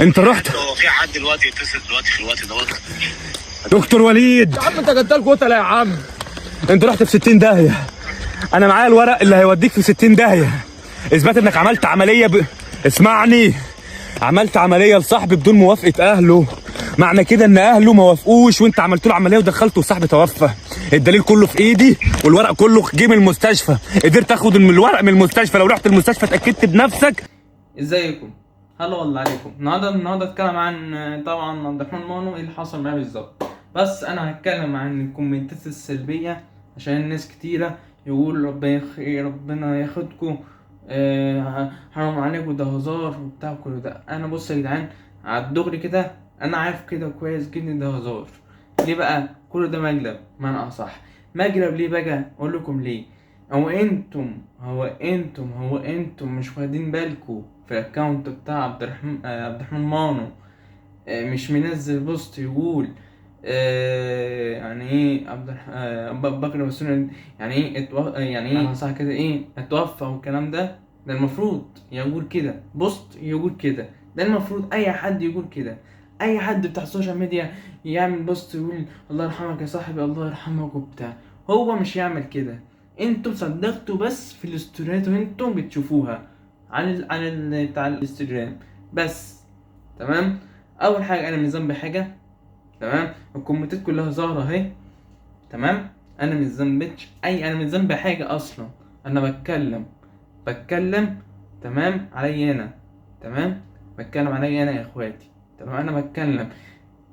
انت رحت؟ هو في حد دلوقتي يتصل دلوقتي في الوقت دوت؟ دكتور وليد يا عم انت جدال قتله يا عم. انت رحت في 60 داهيه. انا معايا الورق اللي هيوديك في 60 داهيه، اثبات انك عملت عمليه اسمعني، عملت عمليه لصاحبي بدون موافقه اهله. معنى كده ان اهله ما وافقوش وانت عملت له عمليه ودخلته وصاحبي توفى. الدليل كله في ايدي والورق كله جه من المستشفى. قدرت اخد الورق من المستشفى. لو رحت المستشفى اتاكدت بنفسك. ازيكم؟ هلا والله عليكم. النهارده اتكلم عن طبعا عبد الرحمن مانو، ايه اللي حصل معاه بالظبط. بس انا هتكلم عن الكومنتات السلبيه عشان الناس كتيره يقول ربنا ياخدكم، حرام عليكم، ده هزار وبتاع كل ده. انا بص يا جدعان على الدغري كده، انا عارف كده كويس جدا ده هزار. ليه بقى؟ كل ده مقلب، معنى اصح مقلب. ليه بقى؟ اقول لكم ليه. هو انتم مش واخدين بالكم في الاكونت بتاع عبد الرحمن مانو؟ مش منزل بوست يقول يعني ايه بكر بسوني، يعني ايه يعني ايه صح كده، ايه اتوفى والكلام ده. ده المفروض يقول كده بوست، يقول كده. ده المفروض اي حد يقول كده. اي حد بتاع السوشيال ميديا يعمل بوست يقول الله يرحمك يا صاحبي، الله يرحمك وبتاع. هو مش يعمل كده. انتوا صدقتوا بس في الاستوريات وانتم بتشوفوها عن بتاع الانستجرام بس. تمام. اول حاجه انا مش ذنبي حاجه. تمام. الكومنتات كلها ظاهره اهي. تمام. انا مش ذنبي حاجه اصلا. انا بتكلم تمام علي انا. تمام. بتكلم علي انا يا اخواتي. تمام. انا بتكلم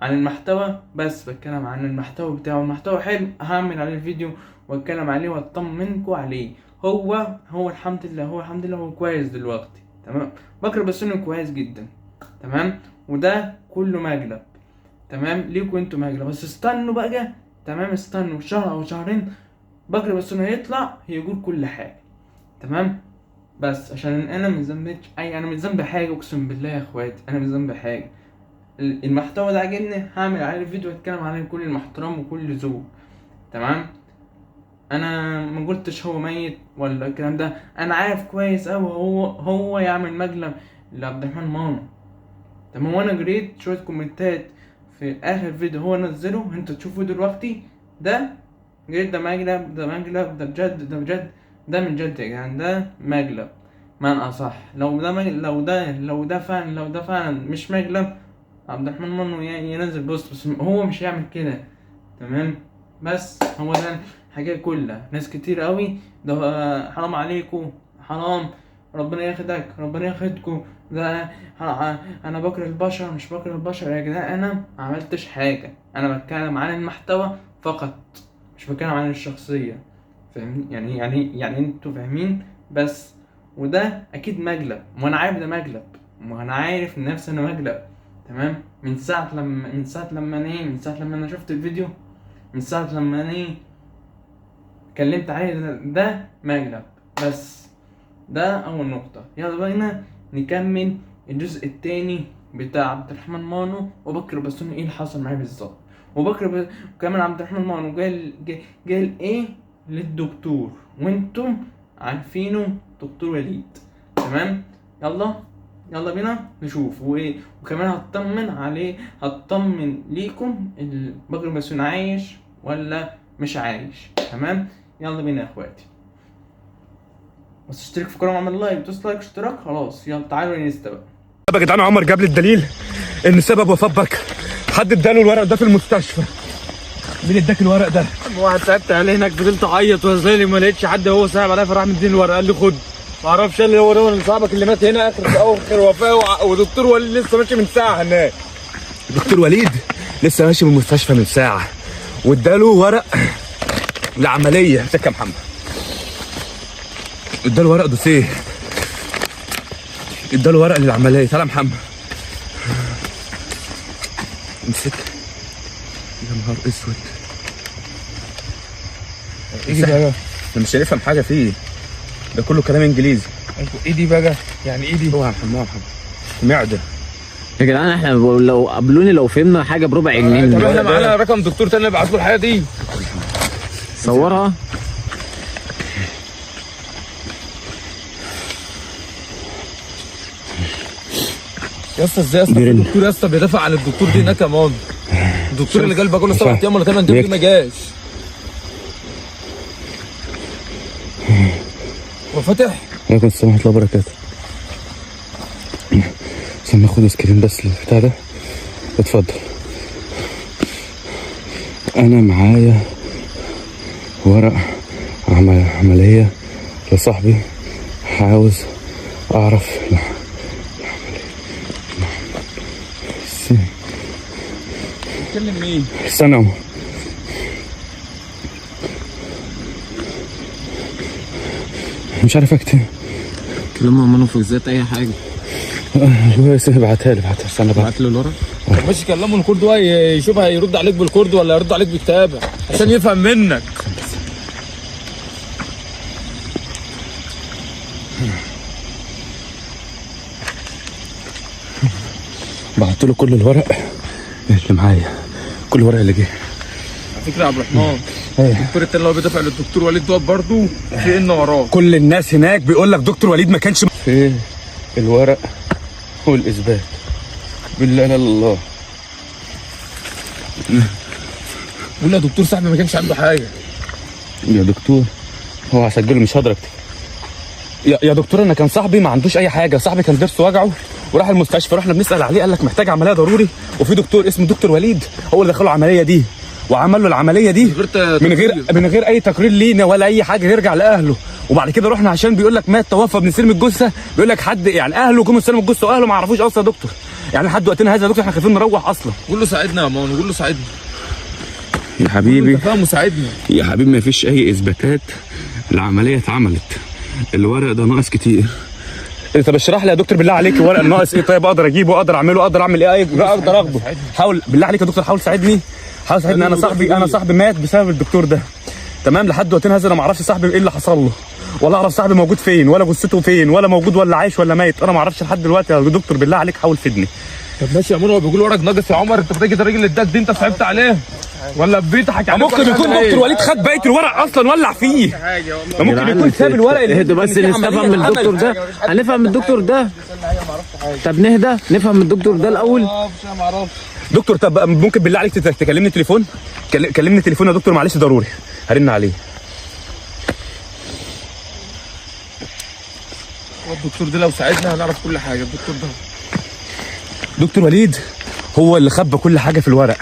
عن المحتوى بس، بتكلم عن المحتوى بتاعه. المحتوى حلو هعمل عليه فيديو واتكلم عليه واطمنكم عليه. هو الحمد لله، هو كويس دلوقتي. تمام. بكر بسوني كويس جدا. تمام. وده كله مقلب. تمام. ليكوا انتوا مقلب، بس استنوا بقى. تمام. استنوا شهر او شهرين بكر بسوني هيطلع يقول كل حاجه. تمام. بس عشان انا مش ذنبي حاجه، اقسم بالله يا اخواتي انا مش ذنبي حاجه. المحتوى ده عجبني هعمل عليه فيديو اتكلم عليه بكل المحترم وكل ذوق. تمام. انا ما قلتش هو ميت ولا الكلام ده. انا عارف كويس اوي هو يعمل مقلب لعبد الرحمن مانو. تمام. وانا قريت شويه كومنتات في اخر فيديو هو نزله، انتوا تشوفوا دلوقتي. ده قريت ده مقلب، ده بجد ده من جد يا جدعان، ده مقلب معنى اصح. لو ده فعلا مش مقلب عبد الرحمن مانو ينزل بوست، بس هو مش يعمل كده. تمام. بس هو ده الحاجة كلها. ناس كتير قوي ده حرام عليكم، حرام، ربنا ياخدكم، ده انا بكره البشر. مش بكره البشر يا جدعان، انا ما عملتش حاجة. انا بتكلم عن المحتوى فقط، مش بتكلم عن الشخصية. فاهمين يعني انتوا فاهمين بس. وده اكيد مقلب، وانا عارف ده مقلب، وانا عارف نفسي انا مقلب. تمام. من ساعة لما انا شفت الفيديو، من ساعة لما انا اتكلمت عليه، ده مقلب. بس ده اول نقطة. يلا بينا نكمل الجزء التاني بتاع عبد الرحمن مانو وبكر بسوني، ايه اللي حصل معاه بالظبط. وكمان عبد الرحمن مانو قال ايه للدكتور، وانتم عارفينه، دكتور وليد. تمام. يلا بينا نشوف. وكمان هطمن ليكم بكر بسوني عايش ولا مش عايش. تمام. يلا بينا يا اخواتي. بس اشترك في القناه واعمل لايك، دوس لايك اشتراك. خلاص يلا تعالوا ننسى بقى. يا جدعان عمر جاب لي الدليل ان سبب وفاه بكر. حد اداله الورق ده في المستشفى. مين اداك الورق ده؟ واحد سألت عليه هناك، فضلت اعيط وازاي ما لقيتش حد. هو صاحب عليا فراح مديني الورق، قال لي خد. ما اعرفش اللي هو اللي صاحبك اللي مات هنا اخر وفاه. ودكتور وليد لسه ماشي من ساعه هناك. دكتور وليد لسه ماشي من المستشفى من ساعه، واداله ورق لعمليه. امسك يا محمد. اداله ورق دوسيه، اداله ورق للعمليه. تعالى يا محمد امسك. يا نهار اسود. ايه بقى؟ انا مش هنفهم حاجه فيه، ده كله كلام انجليزي. ايه دي بقى؟ يعني ايه دي؟ هو يا محمد معده يا جدعان. احنا لو قابلوني لو فهمنا حاجه بربع جنيه. طب احنا معانا رقم دكتور تاني نبعت له الحاجه دي. صورها. يا اسطى ازاي يا اسطى الدكتور يا اسطى بيدافع عن الدكتور دي هناك يا مان؟ الدكتور اللي جالبه كل 7 ايام ولا 8 ايام ما جاش. هو فاتح؟ وعليكم السلام ورحمة الله وبركاته. عشان ناخد سكرين بس البتاع ده. اتفضل. أنا معايا ورق عملية لصاحبي، عاوز أعرف بتكلم مين؟ استنى. مش عارف اكتب. كلمه منفذات اي حاجه. ابعتها لي استنى بعت له الورق. طب ماشي كلمه الكرد بقى يشوف هيرد عليك بالكرد ولا هيرد عليك بكتابه عشان يفهم منك. بعت له كل الورق اللي معايا، كل الورق اللي جه. على فكره يا عبد الرحمن الدكتور التاني اللي هو بيدافع للدكتور وليد دوت برضه في ان وراه. كل الناس هناك بيقول لك دكتور وليد ما كانش في الورق والاثبات. بالله لا الله. بقول له يا دكتور صاحبي ما كانش عنده حاجه. يا دكتور هو هسجله مش هقدر اكتب. يا دكتور انا كان صاحبي ما عندوش اي حاجه، صاحبي كان ضرسه وجعه وراح المستشفى، رحنا بنسال عليه قال لك محتاج عمليه ضروري، وفي دكتور اسمه دكتور وليد هو اللي دخله العمليه دي وعمل له العمليه دي من غير اي تقرير لينا ولا اي حاجه يرجع لاهله. وبعد كده رحنا عشان بيقول لك مات توفى بنستلم الجثه، بيقول لك حد يعني اهله جم يستلموا الجثه واهله ما يعرفوش اصلا يا دكتور. يعني لحد وقتنا هذا يا دكتور احنا خايفين نروح اصلا. قول له ساعدنا يا مان، قول له ساعدنا يا حبيبي. انت فاهم وساعدنا يا حبيبي ما فيش اي اثباتات، العمليه اتعملت، الورق ده ناقص كتير. طب اشرح لي يا دكتور بالله عليك الورق ناقص ايه؟ طيب اقدر اجيبه، اقدر اعمله، اقدر اعمل ايه؟ اقدر اخده. حاول بالله عليك يا دكتور، حاول ساعدني، حاول ساعدني. انا صاحبي مات بسبب الدكتور ده. تمام. لحد وقتنا هذا انا ما اعرفش صاحبي ايه اللي حصل له، ولا اعرف صاحبي موجود فين، ولا جثته فين، ولا موجود ولا عايش ولا ميت، انا ما اعرفش لحد دلوقتي يا دكتور. بالله عليك حاول فيدني. طب ماشي يا مان، هو بيقول ورق ناقص يا عمر، انت بتيجي الراجل اللي اداك دي انت صعبت عليه ولا بيضحك عليك؟ ممكن يكون دكتور وليد خد بقيه الورق اصلا ولع فيه. ممكن يكون ساب الورق اللي اهدوا بس نفهم من الدكتور ده، هنفهم من الدكتور ده. طب نهدى نفهم من الدكتور ده الاول. دكتور طب ممكن بالله عليك تكلمني تليفون؟ كلمني تليفون يا دكتور معلش ضروري، هرن عليه. الدكتور ده لو ساعدنا هنعرف كل حاجه. الدكتور ده دكتور وليد هو اللي خبى كل حاجه في الورق،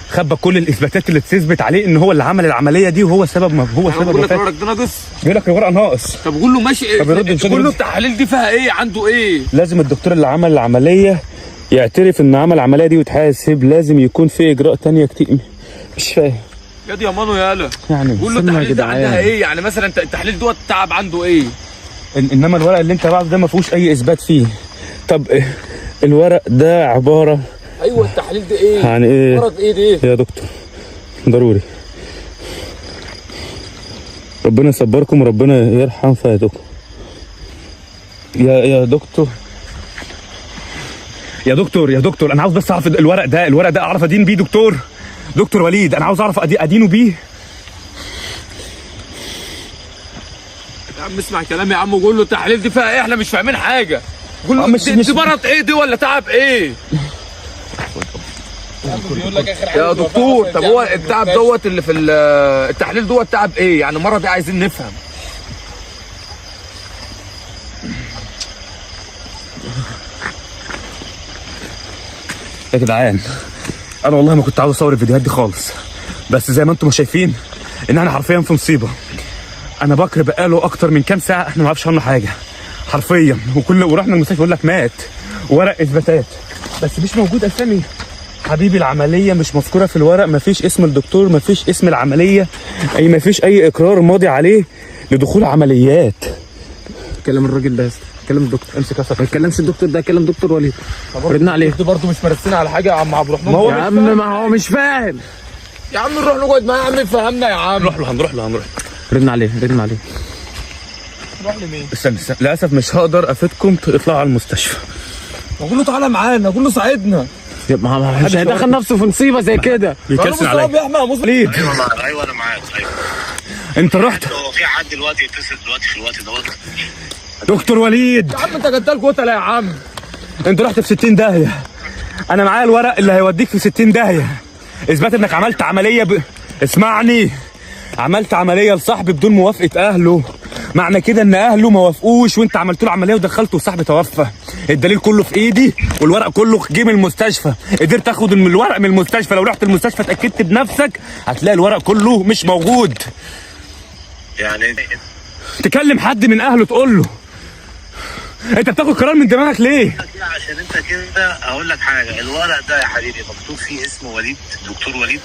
خبى كل الاثباتات اللي تثبت عليه ان هو اللي عمل العمليه دي، وهو سبب ما هو سبب بقول لك الورق ده ناقص. بيقول لك الورق ناقص. طب قول له ماشي. طب يرد مش قول له التحاليل دي فيها ايه، عنده ايه؟ لازم الدكتور اللي عمل العمليه يعترف ان عمل العمليه دي ويتحاسب، لازم يكون في اجراء تانية كتير. مش فاهم يا دي يا مانو يالا. يعني قول له التحاليل ده عندها ايه، يعني مثلا التحليل دوت تعب عنده ايه؟ انما الورق اللي انت بعده ده ما فيهوش اي اثبات فيه. طب الورق ده عباره ايوه التحليل ده ايه؟ يعني ايه؟ مرض ايه ده يا دكتور؟ ضروري ربنا يصبركم وربنا يرحم فاتكم. يا دكتور يا دكتور انا عاوز بس اعرف الورق ده اعرف ادين بيه دكتور وليد، انا عاوز اعرف ادينه بيه. يا عم اسمع كلامي يا عم، وقول له التحاليل دي فيها ايه، احنا مش فاهمين حاجه. قول له دي مرض ايه دي ولا تعب ايه؟ يا دكتور طب هو التعب دوت اللي في التحليل دوت تعب ايه؟ يعني مرض ايه، عايزين نفهم. يا جدعان انا والله ما كنت عاوز اصور الفيديوهات دي خالص، بس زي ما انتم شايفين ان احنا حرفيا في مصيبه. انا بكر بقاله اكتر من كام ساعه احنا ما نعرفش عنه حاجه حرفيا، ورحنا المستشفى يقول لك مات، ورق اثباتات بس مش موجود اسامي حبيبي. العمليه مش مذكوره في الورق، ما فيش اسم الدكتور، ما فيش اسم العمليه، ما فيش اي اقرار ماضي عليه لدخول عمليات. كلم الراجل ده، كلم الدكتور. امسك راسك، ما تكلمش الدكتور ده، كلم دكتور وليد. ردنا عليه. انتوا برضه مش مرسين على حاجه يا عم عبد الرحمن. يا عم ما هو مش فاهم. يا عم نروح نقعد معاه يا عم يفهمنا يا عم. هنروح له. ردنا عليه. نروح لمين؟ استنى للاسف مش هقدر افيدكم، اطلعوا على المستشفى. اقول له تعالى معانا، اقول له ساعدنا. مش هيدخل نفسه في مصيبه زي كده. بيكسر عليا. وليد ايوه انا معاك. ايوه انت رحت؟ هو في حد دلوقتي يتصل دلوقتي في الوقت دوت؟ دكتور وليد يا عم انت جدال قتله يا عم. انت رحت في 60 داهيه. انا معايا الورق اللي هيوديك في 60 داهيه، اثبات انك عملت عمليه اسمعني، عملت عمليه لصاحبي بدون موافقه اهله. معنى كده ان اهله ما وافقوش وانت عملت له عمليه ودخلته وصاحبي توفى. الدليل كله في ايدي والورق كله جه من المستشفى. قدرت اخد الورق من المستشفى. لو رحت المستشفى اتاكدت بنفسك هتلاقي الورق كله مش موجود. يعني تكلم حد من اهله تقول له. انت بتاخد قرار من دماغك ليه؟ عشان انت كده اقول لك حاجه، الورق ده يا حبيبي مكتوب فيه اسم وليد، دكتور وليد.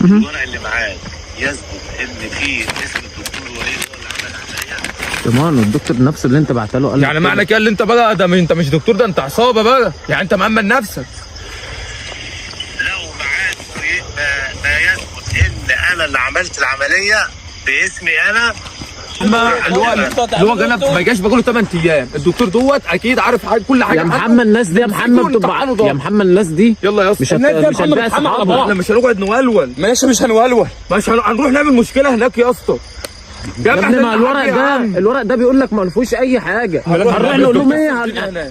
الورق اللي معاك يثبت ان فيه اسم الدكتور وليد هو اللي عمل العمليه. تمام، الدكتور نفسه اللي انت بعت له قال يعني معنى كده اللي انت بقى ده انت مش دكتور، ده انت عصابه بقى، يعني انت مأمن نفسك. لا ومعاك ما يثبت ان انا اللي عملت العمليه باسمي انا. اللي هو جانا ما جاش بقوله 8 ايام، الدكتور دوت اكيد عارف حاجه كل حاجه. يا محمد الناس دي، يا محمد تبقى، يا محمد الناس دي يلا يا اسطى مش هتبقى صحابه. احنا مش هنقعد نولول، ماشي مش هنولول، مش هنروح نعمل مشكله هناك يا اسطى. يا ابني ما الورق ده بيقول لك ما فيهوش اي حاجه. هنروح نقول لهم ايه؟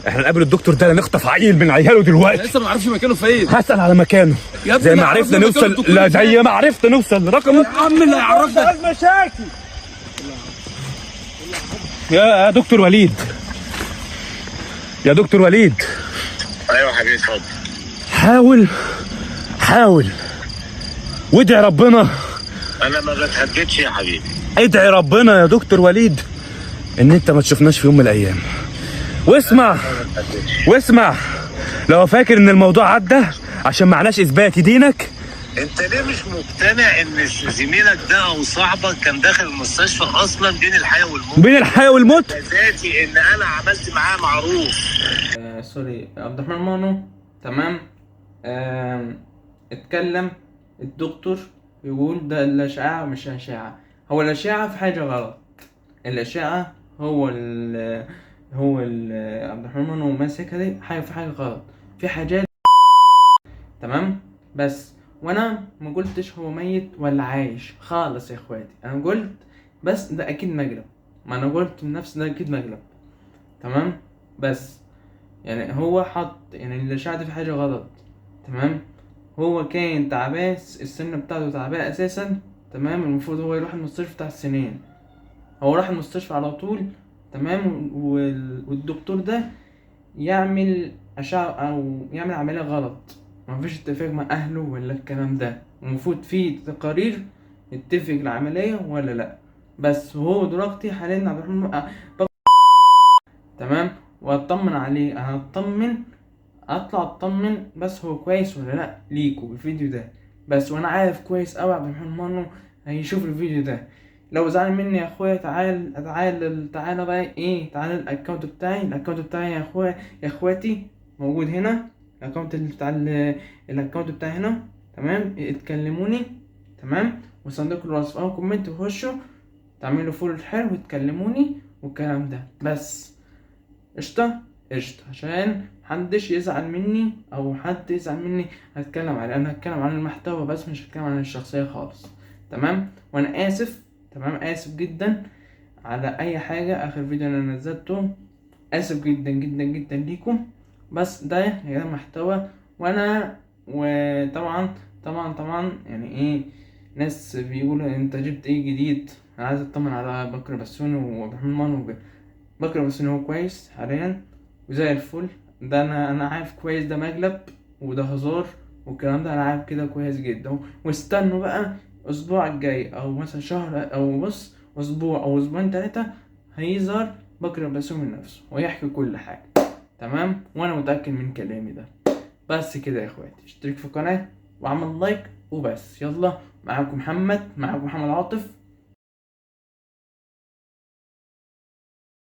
احنا نقابل الدكتور ده نخطف عيل من عياله دلوقتي. لسه ما نعرفش مكانه فين. هسأل على مكانه زي ما عرفنا نوصل. لا زي ما عرفت نوصل لرقمه. يا عم اللي هيعرفنا مشاكل. يا دكتور وليد، يا دكتور وليد. ايوه حبيبي اتفضل. حاول وادعي ربنا. انا ما بتهددش يا حبيبي. ادعي ربنا يا دكتور وليد ان انت ما تشوفناش في يوم من الايام. واسمع لو فاكر ان الموضوع عدى عشان معناش اثبات يدينك. انت ليه مش مقتنع ان زميلك ده او صاحبك كان داخل المستشفى اصلا بين الحياه والموت؟ بين الحياه والموت. ذاتي ان انا عملت معاه معروف. سوري، عبد الرحمن مانو. تمام. اتكلم الدكتور يقول ده الاشعه مش اشعه. هو الاشعه في حاجه غلط. الاشعه هو عبد الرحمن مانو ماسكها دي حاجه في حاجه غلط، في حاجات. تمام. بس وانا ما قلتش هو ميت ولا عايش خالص يا اخواتي. انا قلت بس ده اكيد مقلب. ما انا قلت لنفسي ده اكيد مقلب. تمام. بس يعني هو حط يعني الاشعه دي في حاجه غلط. تمام. هو كان تعبان، السنه بتاعته تعبانه اساسا. تمام. المفروض هو يروح المستشفى بتاع السنين. هو راح المستشفى على طول. تمام. والدكتور ده يعمل اشعه او يعمل عمليه غلط. ما فيش اتفاق مع اهله ولا الكلام ده. المفروض في تقارير يتفق العمليه ولا لا. بس هو دلوقتي حاليا عبد الرحمن تمام. واطمن عليه، انا اطلع اطمن بس هو كويس ولا لا ليكوا بالفيديو ده بس. وانا عارف كويس قوي عبد الرحمن مانو هيشوف الفيديو ده. لو زعل مني يا اخويا تعال بقى ايه، تعال الاكونت بتاعي يا اخويا يا اخواتي موجود هنا. الاكونت الاكونت بتاعي هنا. تمام. اتكلموني. تمام. وصندوق الوصف او كومنت وخشوا تعملوا فول حلو وتكلموني والكلام ده بس. قشطه عشان محدش يزعل مني او حد يزعل مني. هتكلم على انا هتكلم عن المحتوى بس مش هتكلم عن الشخصيه خالص. تمام. وانا اسف. تمام. اسف جدا على اي حاجه اخر فيديو انا نزلته. اسف جدا جدا جدا ليكم. بس ده يا محتوى وانا وطبعا يعني ايه، ناس بيقولوا انت جبت ايه جديد. انا عايز اطمن على بكر بسوني وعبد الرحمن مانو. بكر بسوني هو كويس حاليا وزي الفل. ده انا عارف كويس ده مقلب وده هزار والكلام ده. انا عارف كده كويس جدا. واستنوا بقى اسبوع الجاي او مثلا شهر او بص اسبوع او اسبوعين 3 هيظهر بكر بسوني نفسه ويحكي كل حاجه. تمام. وانا متاكد من كلامي ده. بس كده يا اخواتي، اشترك في القناه وعمل لايك وبس. يلا معاكم محمد عاطف.